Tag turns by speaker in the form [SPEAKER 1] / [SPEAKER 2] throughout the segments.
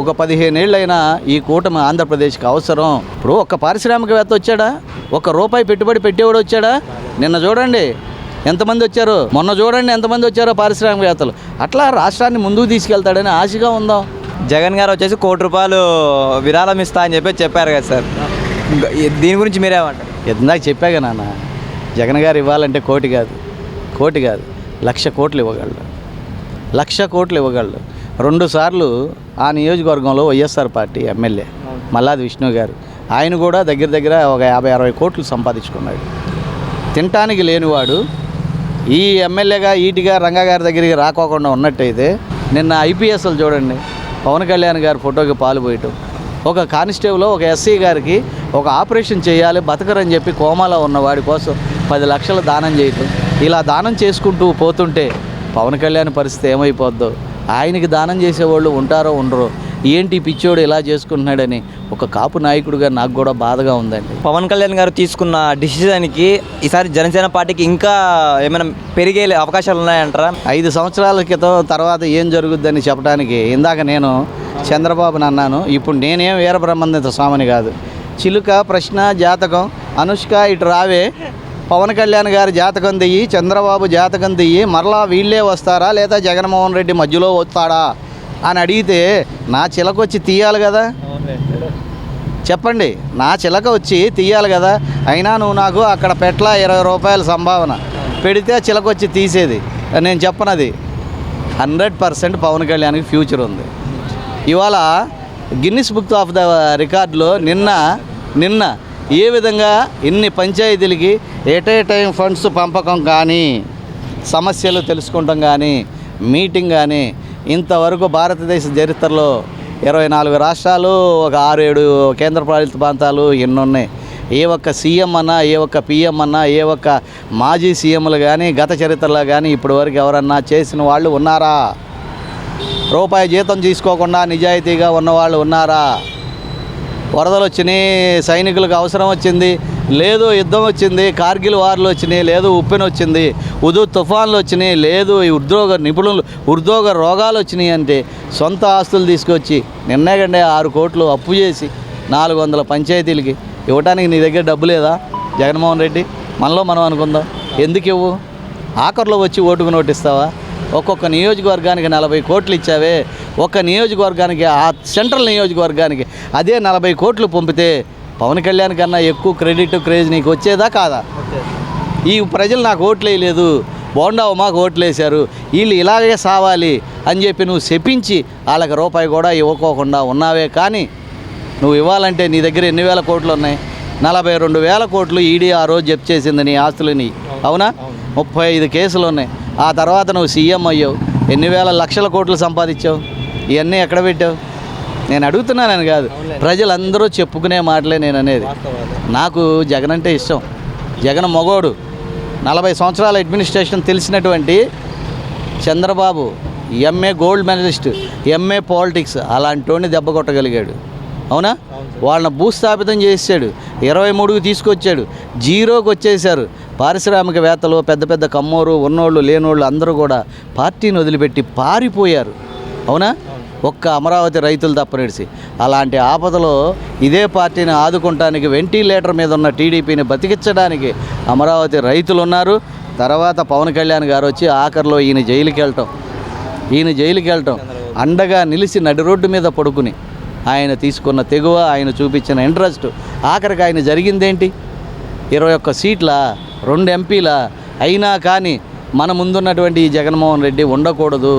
[SPEAKER 1] ఒక 15 ఏళ్ళైనా ఈ కూటమి ఆంధ్రప్రదేశ్కి అవసరం. ఇప్పుడు ఒక్క పారిశ్రామికవేత్త వచ్చాడా? ఒక్క రూపాయి పెట్టుబడి పెట్టేవాడు వచ్చాడా? నిన్న చూడండి ఎంతమంది వచ్చారు, మొన్న చూడండి ఎంతమంది వచ్చారో పారిశ్రామికవేత్తలు. అట్లా రాష్ట్రాన్ని ముందుకు తీసుకెళ్తాడని ఆశగా ఉందాం.
[SPEAKER 2] జగన్ గారు వచ్చేసి ₹1 విరాళం ఇస్తా అని చెప్పారు కదా సార్, దీని గురించి మీరేమంటారు?
[SPEAKER 1] ఇందాక చెప్పాగా నాన్న, జగన్ గారు ఇవ్వాలంటే కోటి కాదు 1,00,000 కోట్లు ఇవ్వగలడు. 1,00,000 కోట్లు ఇవ్వగలడు. 2 సార్లు ఆ నియోజకవర్గంలో వైఎస్ఆర్ పార్టీ ఎమ్మెల్యే మల్లాది విష్ణు గారు, ఆయన కూడా దగ్గర ఒక 50-60 కోట్లు సంపాదించుకున్నాడు. తినటానికి లేనివాడు ఈ ఎమ్మెల్యేగా ఈటిగా రంగా గారి దగ్గరికి రాకోకుండా ఉన్నట్టయితే నిన్న ఐపీఎస్లు చూడండి, పవన్ కళ్యాణ్ గారి ఫోటోకి పాలు పోయటం, ఒక కానిస్టేబుల్ ఒక ఎస్సీ గారికి ఒక ఆపరేషన్ చేయాలి బతకరని చెప్పి కోమాలో ఉన్న వాడి కోసం 10 లక్షలు దానం చేయటం. ఇలా దానం చేసుకుంటూ పోతుంటే పవన్ కళ్యాణ్ పరిస్థితి ఏమైపోద్దో, ఆయనకి దానం చేసేవాళ్ళు ఉంటారో ఉండరో, ఏంటి పిచ్చోడు ఇలా చేసుకుంటున్నాడని ఒక కాపు నాయకుడిగా నాకు కూడా బాధగా ఉందండి.
[SPEAKER 2] పవన్ కళ్యాణ్ గారు తీసుకున్న డిసిజన్కి ఈసారి జనసేన పార్టీకి ఇంకా ఏమైనా పెరిగే అవకాశాలు ఉన్నాయంటారా?
[SPEAKER 1] 5 సంవత్సరాల క్రితం తర్వాత ఏం జరుగుద్దని చెప్పడానికి ఇందాక నేను చంద్రబాబుని అన్నాను. ఇప్పుడు నేనేం వీరబ్రహ్మానంద స్వామిని కాదు. చిలుక, ప్రశ్న, జాతకం, అనుష్క ఇటు రావే, పవన్ కళ్యాణ్ గారి జాతకం దియ్యి, చంద్రబాబు జాతకం దియ్యి, మరలా వీళ్ళే వస్తారా లేదా జగన్మోహన్ రెడ్డి మధ్యలో వస్తాడా అని అడిగితే నా చిలక వచ్చి తీయాలి కదా. చెప్పండి, నా చిలక వచ్చి తీయాలి కదా. అయినా నువ్వు నాకు అక్కడ పెట్ల ₹20 సంభావన పెడితే చిలక వచ్చి తీసేది. నేను చెప్పనది 100% పవన్ కళ్యాణ్కి ఫ్యూచర్ ఉంది. ఇవాళ గిన్నిస్ బుక్ ఆఫ్ ద రికార్డులో నిన్న ఏ విధంగా ఇన్ని పంచాయతీలకి ఎట్ ఏ టైం ఫండ్స్ పంపకం కానీ, సమస్యలు తెలుసుకుంటాం కానీ, మీటింగ్ కానీ, ఇంతవరకు భారతదేశ చరిత్రలో 24 రాష్ట్రాలు, ఒక 6-7 కేంద్రపాలిత ప్రాంతాలు ఎన్నున్నాయి. ఏ ఒక్క సీఎం అన్నా, ఏ ఒక్క పిఎం అన్నా, ఏ ఒక్క మాజీ సీఎంలు కానీ గత చరిత్రలో కానీ ఇప్పటి వరకు ఎవరన్నా చేసిన వాళ్ళు ఉన్నారా? రూపాయి జీతం తీసుకోకుండా నిజాయితీగా ఉన్నవాళ్ళు ఉన్నారా? వరదలు వచ్చినాయి, సైనికులకు అవసరం వచ్చింది, లేదు యుద్ధం వచ్చింది, కార్గిల్ వార్లు వచ్చినాయి, లేదు ఉప్పెన వచ్చింది, తుఫాన్లు వచ్చినాయి, లేదు ఉద్యోగ రోగాలు వచ్చినాయి అంటే సొంత ఆస్తులు తీసుకొచ్చి నిన్నగండే 6 కోట్లు అప్పు చేసి 400 పంచాయతీలకి ఇవ్వడానికి నీ దగ్గర డబ్బు లేదా జగన్మోహన్ రెడ్డి? మనలో మనం అనుకుందాం. ఎందుకు ఇవ్వు? ఆఖరిలో వచ్చి ఓటుకు నోటిస్తావా? ఒక్కొక్క నియోజకవర్గానికి 40 కోట్లు ఇచ్చావే. ఒక్క నియోజకవర్గానికి, ఆ సెంట్రల్ నియోజకవర్గానికి అదే 40 కోట్లు పంపితే పవన్ కళ్యాణ్ కన్నా ఎక్కువ క్రెడిట్, క్రేజ్ నీకు వచ్చేదా కాదా? ఈ ప్రజలు నాకు ఓట్లు వేయలేదు, బోండావు మాకు ఓట్లు వేశారు, వీళ్ళు ఇలాగే సావాలి అని చెప్పి నువ్వు చెప్పించి వాళ్ళకి రూపాయి కూడా ఇవ్వకోకుండా ఉన్నావే. కానీ నువ్వు ఇవ్వాలంటే నీ దగ్గర ఎన్ని వేల కోట్లు ఉన్నాయి? 42,000 కోట్లు ఈడీ ఆ రోజు జప్తు చేసింది నీ ఆస్తులని. అవునా? 35 కేసులు ఉన్నాయి. ఆ తర్వాత నువ్వు సీఎం అయ్యావు, ఎన్ని వేల లక్షల కోట్లు సంపాదించావు? ఇవన్నీ ఎక్కడ పెట్టావు? నేను అడుగుతున్నానని కాదు, ప్రజలందరూ చెప్పుకునే మాటలే నేను అనేది. నాకు జగన్ అంటే ఇష్టం. జగన్ మగోడు, 40 సంవత్సరాల అడ్మినిస్ట్రేషన్ తెలిసినటువంటి Chandrababu MA gold medallist, MA politics, అలాంటి దెబ్బ కొట్టగలిగాడు. అవునా? వాళ్ళని భూస్థాపితం చేసాడు, 23కి తీసుకొచ్చాడు, 0కి వచ్చేసారు. పారిశ్రామికవేత్తలు, పెద్ద కమ్మోరు, ఉన్నోళ్ళు లేనోళ్ళు అందరూ కూడా పార్టీని వదిలిపెట్టి పారిపోయారు. అవునా? ఒక్క అమరావతి రైతులు తప్పనిడిచి. అలాంటి ఆపదలో ఇదే పార్టీని ఆదుకుంటానికి, వెంటిలేటర్ మీద ఉన్న టీడీపీని బతికించడానికి అమరావతి రైతులు ఉన్నారు. తర్వాత పవన్ కళ్యాణ్ గారు వచ్చి ఆఖరిలో ఈయన జైలుకి వెళ్ళటం అండగా నిలిచి నడి రోడ్డు మీద పడుకుని ఆయన తీసుకున్న తెగువ, ఆయన చూపించిన ఇంట్రెస్ట్, ఆఖరికి ఆయన జరిగిందేంటి? 21 సీట్ల, 2 ఎంపీల అయినా కానీ మన ముందున్నటువంటి ఈ జగన్మోహన్ రెడ్డి ఉండకూడదు.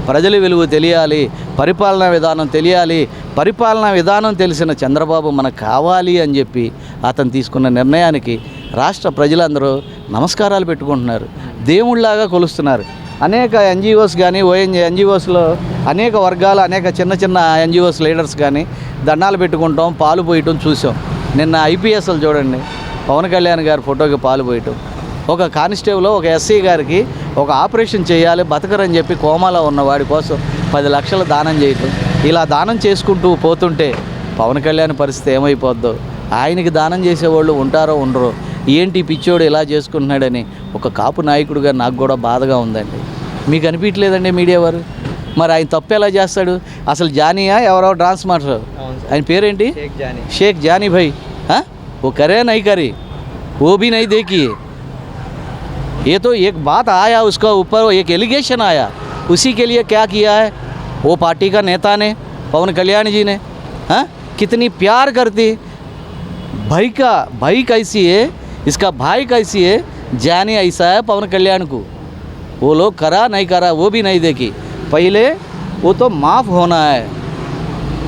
[SPEAKER 1] ప్రజల విలువ తెలియాలి, పరిపాలనా విధానం తెలియాలి. పరిపాలనా విధానం తెలిసిన చంద్రబాబు మనకు కావాలి అని చెప్పి అతను తీసుకున్న నిర్ణయానికి రాష్ట్ర ప్రజలందరూ నమస్కారాలు పెట్టుకుంటున్నారు, దేవుళ్లాగా కొలుస్తున్నారు. అనేక ఎన్జిఓస్ కానీ, ఎన్జిఓస్లో అనేక వర్గాలు, అనేక చిన్న ఎన్జిఓస్ లీడర్స్ కానీ దండాలు పెట్టుకుంటాం, పాలు పోయటం చూసాం. నిన్న ఐపీఎస్లు చూడండి, పవన్ కళ్యాణ్ గారి ఫోటోకి పాలు పోయటం, ఒక కానిస్టేబుల్ ఒక ఎస్సీ గారికి ఒక ఆపరేషన్ చేయాలి బతకరని చెప్పి కోమాలో ఉన్న వాడి కోసం 10 లక్షలు దానం చేయటం. ఇలా దానం చేసుకుంటూ పోతుంటే పవన్ కళ్యాణ్ పరిస్థితి ఏమైపోద్దో, ఆయనకి దానం చేసేవాళ్ళు ఉంటారో ఉండరో, ఏంటి పిచ్చోడు ఇలా చేసుకుంటున్నాడని ఒక కాపు నాయకుడిగా నాకు కూడా బాధగా ఉందండి. మీకు అనిపించలేదండి మీడియా వారు? మరి ఆయన తప్పు ఎలా చేస్తాడు? అసలు జానియా ఎవరో డాన్స్ మాస్టర్, ఆయన పేరేంటి? शेख जानी भाई। हाँ, वो करे नहीं करी, वो भी नहीं देखी। ये तो एक बात आया उसका ऊपर, एक एलिगेशन आया, उसी के लिए क्या किया है वो पार्टी का नेता ने, पवन कल्याण जी ने। हाँ, कितनी प्यार करती भाई कैसी है, इसका भाई कैसी है, जानी ऐसा है पवन कल्याण को। वो लोग करा नहीं करा वो भी नहीं देखी। पहले वो तो माफ़ होना है,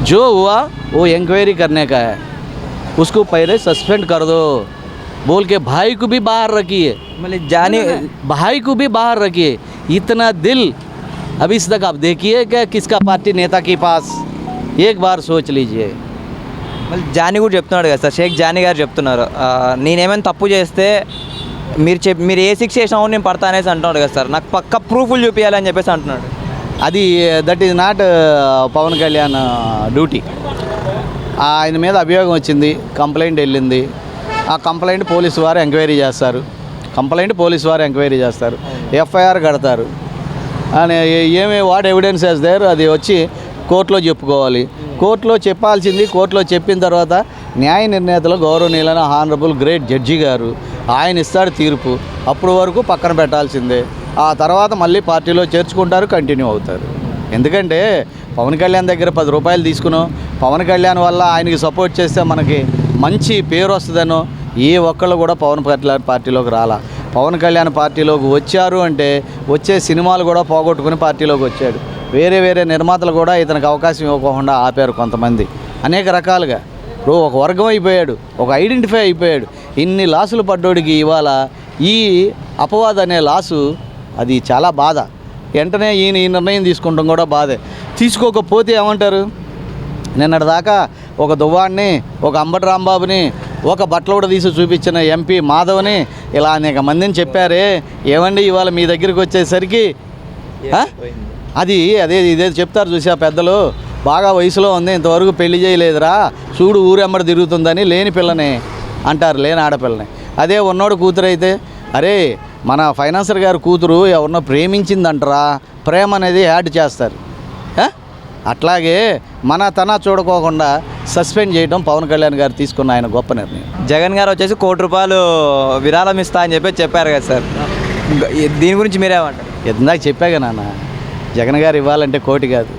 [SPEAKER 1] जो हुआ वो इंक्वायरी करने का है, उसको पहले सस्पेंड कर दो बोल के भाई को भी बाहर रखिए,
[SPEAKER 2] मतलब जानी
[SPEAKER 1] भाई को भी बाहर रखिए। इतना दिल अभी तक आप देखिए कि किसका पार्टी नेता के पास, एक बार सोच लीजिए।
[SPEAKER 2] మళ్ళీ జానీ కూడా చెప్తున్నాడు కదా సార్, షేక్ జానీ గారు చెప్తున్నారు, నేనేమైనా తప్పు చేస్తే మీరు ఏ శిక్ష చేసినా నేను పడతా అనేసి అంటున్నాడు కదా సార్, నాకు పక్క ప్రూఫ్లు చూపించాలని చెప్పేసి అంటున్నాడు.
[SPEAKER 1] అది that is not Pawan Kalyan duty. ఆయన మీద అభియోగం వచ్చింది, కంప్లైంట్ వెళ్ళింది, ఆ కంప్లైంట్ పోలీసు వారు ఎంక్వైరీ చేస్తారు, ఎఫ్ఐఆర్ కడతారు. అని ఏమి వాట్ ఎవిడెన్స్ యాజ్ దేర్, అది వచ్చి కోర్టులో చెప్పుకోవాలి. కోర్టులో చెప్పాల్సింది కోర్టులో చెప్పిన తర్వాత న్యాయ నిర్ణేతలు గౌరవనీయులైన హానరబుల్ గ్రేట్ జడ్జి గారు ఆయన ఇస్తాడు తీర్పు. అప్పుడు వరకు పక్కన పెట్టాల్సిందే. ఆ తర్వాత మళ్ళీ పార్టీలో చేర్చుకుంటారు, కంటిన్యూ అవుతారు. ఎందుకంటే పవన్ కళ్యాణ్ దగ్గర 10 రూపాయలు తీసుకునో, పవన్ కళ్యాణ్ వల్ల ఆయనకి సపోర్ట్ చేస్తే మనకి మంచి పేరు వస్తుందనో ఏ ఒక్కళ్ళు కూడా పవన్ కళ్యాణ్ పార్టీలోకి రాలా. పవన్ కళ్యాణ్ పార్టీలోకి వచ్చారు అంటే వచ్చే సినిమాలు కూడా పోగొట్టుకుని పార్టీలోకి వచ్చాడు. వేరే నిర్మాతలు కూడా ఇతనికి అవకాశం ఇవ్వకుండా ఆపారు కొంతమంది, అనేక రకాలుగా. ఒక వర్గం అయిపోయాడు, ఒక ఐడెంటిఫై అయిపోయాడు. ఇన్ని లాసులు పడ్డోడికి ఇవాళ ఈ అపవాద్ అనే లాసు, అది చాలా బాధ. వెంటనే ఈ నిర్ణయం తీసుకుంటాం కూడా బాధే. తీసుకోకపోతే ఏమంటారు? నిన్నటిదాకా ఒక దువ్వాడిని, ఒక అంబటి రాంబాబుని, ఒక బట్టలు తీసి చూపించిన ఎంపీ మాధవ్ని ఇలా అనేక మందిని చెప్పారే, ఏమండి ఇవాళ మీ దగ్గరికి వచ్చేసరికి ఇదే చెప్తారు చూసా పెద్దలు, బాగా వయసులో ఉంది ఇంతవరకు పెళ్లి చేయలేదురా చూడు ఊరెమ్మడి తిరుగుతుందని లేని పిల్లని అంటారు, లేని ఆడపిల్లని. అదే ఉన్నోడు కూతురు అయితే, అరే మన ఫైనాన్సర్ గారు కూతురు ఎవరినో ప్రేమించిందంటరా, ప్రేమ అనేది యాడ్ చేస్తారు. అట్లాగే మన తన చూడుకోకుండా సస్పెండ్ చేయడం పవన్ కళ్యాణ్ గారు తీసుకున్న ఆయన గొప్ప నిర్ణయం.
[SPEAKER 2] జగన్ గారు వచ్చేసి ₹1 కోటి విరాళం ఇస్తా అని చెప్పారు కదా సార్, దీని గురించి మీరేమంటారు?
[SPEAKER 1] ఇందాక చెప్పాగా నాన్న, జగన్ గారు ఇవ్వాలంటే కోటి కాదు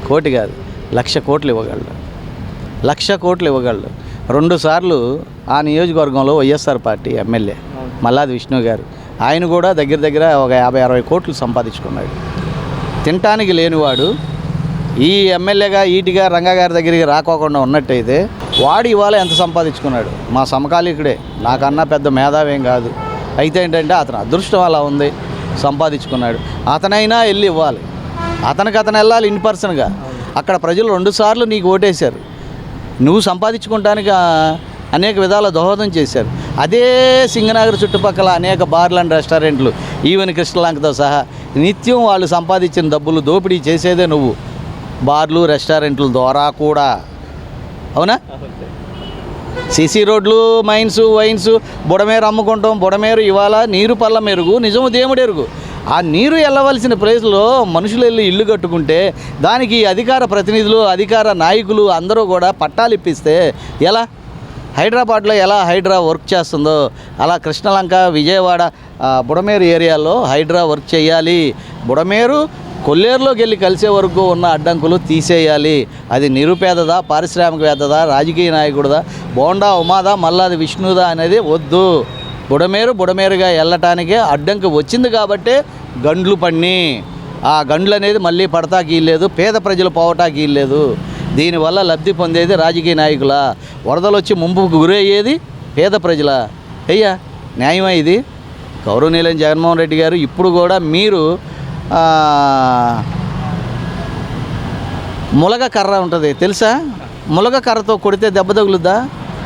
[SPEAKER 1] 1,00,000 కోట్లు ఇవ్వగలడు. 1,00,000 కోట్లు ఇవ్వగలడు. 2 సార్లు ఆ నియోజకవర్గంలో వైఎస్ఆర్ పార్టీ ఎమ్మెల్యే మల్లాది విష్ణు గారు, ఆయన కూడా దగ్గర ఒక 50-60 కోట్లు సంపాదించుకున్నాడు. తినటానికి లేనివాడు ఈ ఎమ్మెల్యేగా ఈటిగా రంగా గారి దగ్గరికి రాకోకుండా ఉన్నట్టయితే వాడు ఇవాళ ఎంత సంపాదించుకున్నాడు? మా సమకాలీకుడే, నాకన్నా పెద్ద మేధావేం కాదు. అయితే ఏంటంటే అతను అదృష్టం అలా ఉంది, సంపాదించుకున్నాడు. అతనైనా వెళ్ళి ఇవ్వాలి, అతను వెళ్ళాలి ఇన్ పర్సన్గా. అక్కడ ప్రజలు 2 సార్లు నీకు ఓటేశారు, నువ్వు సంపాదించుకోవడానికి అనేక విధాల దోహదం చేశారు. అదే సింగనగర్ చుట్టుపక్కల అనేక బార్లు అండ్ రెస్టారెంట్లు, ఈవెన్ కృష్ణలంకతో సహా నిత్యం వాళ్ళు సంపాదించిన డబ్బులు దోపిడీ చేసేదే నువ్వు, బార్లు రెస్టారెంట్ల ద్వారా కూడా. అవునా? సీసీ రోడ్లు, మైన్స్, వైన్స్, బుడమేరు అమ్ముకుంటాం. బుడమేరు ఇవాళ నీరు పల్ల మెరుగు, నిజము దేవుడు ఎరుగు. ఆ నీరు వెళ్ళవలసిన ప్లేస్లో మనుషులు వెళ్ళి ఇల్లు కట్టుకుంటే దానికి అధికార ప్రతినిధులు, అధికార నాయకులు అందరూ కూడా పట్టాలు ఇప్పిస్తే ఎలా? హైదరాబాద్లో ఎలా హైడ్రా వర్క్ చేస్తుందో అలా కృష్ణలంక, విజయవాడ, బుడమేరు ఏరియాలో హైడ్రా వర్క్ చేయాలి. బుడమేరు కొల్లేరులోకి వెళ్ళి కలిసే వరకు ఉన్న అడ్డంకులు తీసేయాలి. అది నిరుపేదదా, పారిశ్రామికవేత్తదా, రాజకీయ నాయకుడిదా, బోండా ఉమాదా, మల్లాది విష్ణుదా అనేది వద్దు. బుడమేరుగా వెళ్ళటానికే అడ్డంకి వచ్చింది కాబట్టే గండ్లు పన్ని, ఆ గండ్లు అనేది మళ్ళీ పడతాకి ఇల్లేదు, పేద ప్రజలు పోవటాకి ఇల్లేదు. దీనివల్ల లబ్ధి పొందేది రాజకీయ నాయకుల, వరదలు వచ్చి ముంపుకు గురయ్యేది పేద ప్రజల. అయ్యా న్యాయమా ఇది? గౌరవనీయులైన జగన్మోహన్ రెడ్డి గారు ఇప్పుడు కూడా మీరు ములగ కర్ర ఉంటుంది తెలుసా? ములగ కర్రతో కొడితే దెబ్బ తగులుద్దా?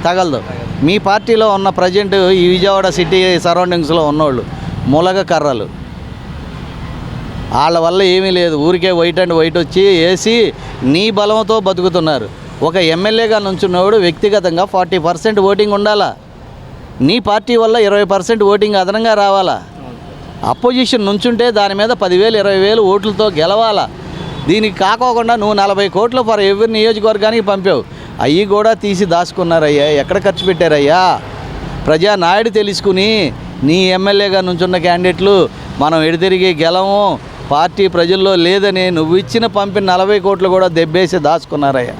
[SPEAKER 1] తగలదు. మీ పార్టీలో ఉన్న ప్రజెంట్ ఈ విజయవాడ సిటీ సరౌండింగ్స్లో ఉన్నోళ్ళు ములగ కర్రలు, వాళ్ళ వల్ల ఏమీ లేదు. ఊరికే వైట్ అండ్ వైట్ వచ్చి వేసి నీ బలంతో బతుకుతున్నారు. ఒక ఎమ్మెల్యేగా నుంచున్నవాడు వ్యక్తిగతంగా 40% ఓటింగ్ ఉండాలా. నీ పార్టీ వల్ల 20% ఓటింగ్ అదనంగా రావాలా. అపోజిషన్ నుంచుంటే దాని మీద 10,000 20,000 ఓట్లతో గెలవాలా. దీనికి కాకోకుండా నువ్వు 40 కోట్లు ఫర్ ఎవరి నియోజకవర్గానికి పంపావు. అవి కూడా తీసి దాచుకున్నారయ్యా. ఎక్కడ ఖర్చు పెట్టారయ్యా? ప్రజానాయుడు తెలుసుకుని నీ ఎమ్మెల్యేగా నుంచున్న క్యాండిడేట్లు మనం ఎడితిరిగి గెలము, పార్టీ ప్రజల్లో లేదని నువ్వు ఇచ్చిన పంపిన 40 కోట్లు కూడా దెబ్బేసి దాచుకున్నారయ్యా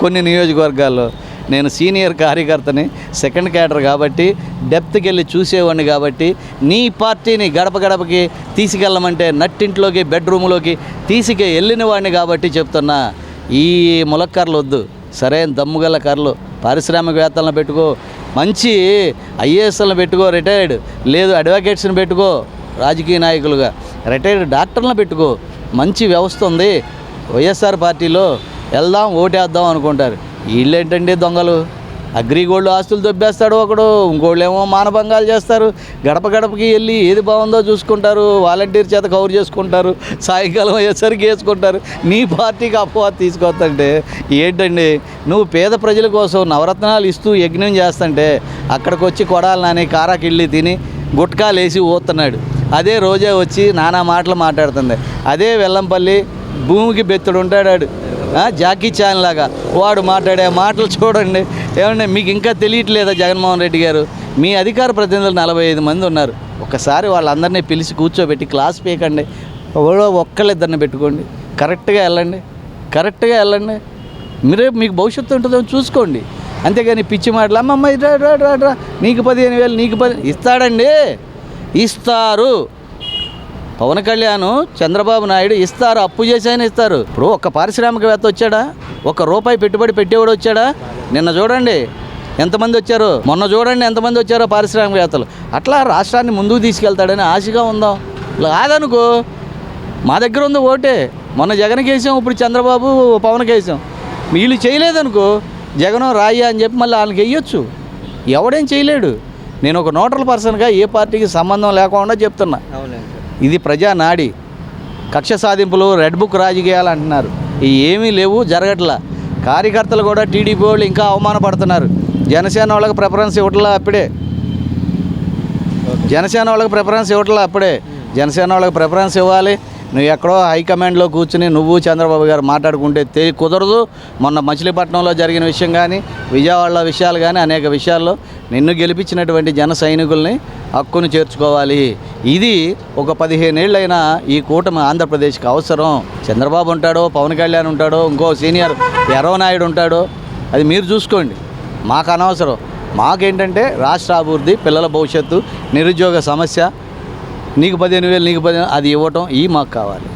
[SPEAKER 1] కొన్ని నియోజకవర్గాల్లో. నేను సీనియర్ కార్యకర్తని, సెకండ్ క్యాడర్ కాబట్టి డెప్త్కి వెళ్ళి చూసేవాడిని కాబట్టి నీ పార్టీని గడప గడపకి తీసుకెళ్ళమంటే నట్టింట్లోకి బెడ్రూమ్లోకి వెళ్ళిన వాడిని కాబట్టి చెప్తున్నా, ఈ ములక్కర్లు వద్దు. సరైన దమ్ముగల కర్రలు పారిశ్రామికవేత్తలను పెట్టుకో, మంచి ఐఏఎస్లను పెట్టుకో రిటైర్డ్, లేదు అడ్వకేట్స్ని పెట్టుకో రాజకీయ నాయకులుగా, రిటైర్డ్ డాక్టర్లను పెట్టుకో. మంచి వ్యవస్థ ఉంది వైఎస్ఆర్ పార్టీలో, వెళ్దాం ఓటేద్దాం అనుకుంటారు. వీళ్ళేంటండి దొంగలు, అగ్రిగోల్డ్ ఆస్తులు దొబ్బేస్తాడు ఒకడు, ఇంకోళ్ళేమో మానభంగాలు చేస్తారు. గడప గడపకి వెళ్ళి ఏది బాగుందో చూసుకుంటారు, వాలంటీర్ చేత కవర్ చేసుకుంటారు, సాయంకాలం అయ్యేసరికి వేసుకుంటారు. నీ పార్టీకి అపవాదం తీసుకొస్తుంటే ఏంటండి? నువ్వు పేద ప్రజల కోసం నవరత్నాలు ఇస్తూ యజ్ఞం చేస్తుంటే అక్కడికి వచ్చి కొడాలని కారాకిళ్ళి తిని గుట్కాలు వేసి ఊతున్నాడు. అదే రోజే వచ్చి నానా మాటలు మాట్లాడుతుంది. అదే వెల్లంపల్లి భూమికి బెత్తుడు ఉంటాడు, జాకీ చాన్ లాగా వాడు మాట్లాడే మాటలు చూడండి. ఏమంటే మీకు ఇంకా తెలియట్లేదా? జగన్మోహన్ రెడ్డి గారు మీ అధికార ప్రతినిధులు 45 మంది ఉన్నారు. ఒకసారి వాళ్ళందరినీ పిలిచి కూర్చోబెట్టి క్లాస్ పీకండి, ఒక్కళ్ళిద్దరిని పెట్టుకోండి, కరెక్ట్గా వెళ్ళండి. మీరే మీకు భవిష్యత్తు ఉంటుందో చూసుకోండి. అంతేగాని పిచ్చి మాటలు అమ్మమ్మ రా నీకు 15,000 నీకు 10 ఇస్తాడండి, ఇస్తారు. పవన్ కళ్యాణ్, చంద్రబాబు నాయుడు ఇస్తారు, అప్పు చేసైనా ఇస్తారు. ఇప్పుడు ఒక్క పారిశ్రామికవేత్త వచ్చాడా? ₹1 పెట్టుబడి పెట్టేవాడు వచ్చాడా? నిన్న చూడండి ఎంతమంది వచ్చారు, మొన్న చూడండి ఎంతమంది వచ్చారో పారిశ్రామికవేత్తలు. అట్లా రాష్ట్రాన్ని ముందుకు తీసుకెళ్తాడని ఆశగా ఉందాం. కాదనుకో మా దగ్గర ఉంది ఓటే. మొన్న జగన్కి వేసాం, ఇప్పుడు చంద్రబాబు పవన్కి వేసాం. వీళ్ళు చేయలేదనుకో జగన్ రాయ్యా అని చెప్పి మళ్ళీ వాళ్ళకి వేయొచ్చు. ఎవడేం చేయలేడు. నేను ఒక న్యూట్రల్ పర్సన్గా ఏ పార్టీకి సంబంధం లేకుండా చెప్తున్నా. ఇది ప్రజానాడి. కక్ష సాధింపులు, రెడ్ బుక్ రాజకీయాలు అంటున్నారు. ఇవి ఏమీ లేవు, జరగట్లా. కార్యకర్తలు కూడా టీడీపీ వాళ్ళు ఇంకా అవమానపడుతున్నారు. జనసేన వాళ్ళకి ప్రిఫరెన్స్ ఇవ్వట్లా అప్పుడే. జనసేన వాళ్ళకి ప్రిఫరెన్స్ ఇవ్వాలి. నువ్వు ఎక్కడో హైకమాండ్లో కూర్చుని నువ్వు చంద్రబాబు గారు మాట్లాడుకుంటే కుదరదు. మొన్న మచిలీపట్నంలో జరిగిన విషయం కానీ, విజయవాడలో విషయాలు కానీ, అనేక విషయాల్లో నిన్ను గెలిపించినటువంటి జన సైనికుల్ని హక్కును చేర్చుకోవాలి. ఇది ఒక 15 ఏళ్ళైనా ఈ కూటమి ఆంధ్రప్రదేశ్కి అవసరం. చంద్రబాబు ఉంటాడో, పవన్ కళ్యాణ్ ఉంటాడో, ఇంకో సీనియర్ ఎర్రవనాయుడు ఉంటాడో, అది మీరు చూసుకోండి. మాకు అనవసరం. మాకేంటంటే రాష్ట్ర అభివృద్ధి, పిల్లల భవిష్యత్తు, నిరుద్యోగ సమస్య, నీకు 15,000 అది ఇవ్వటం, ఇవి మాకు కావాలి.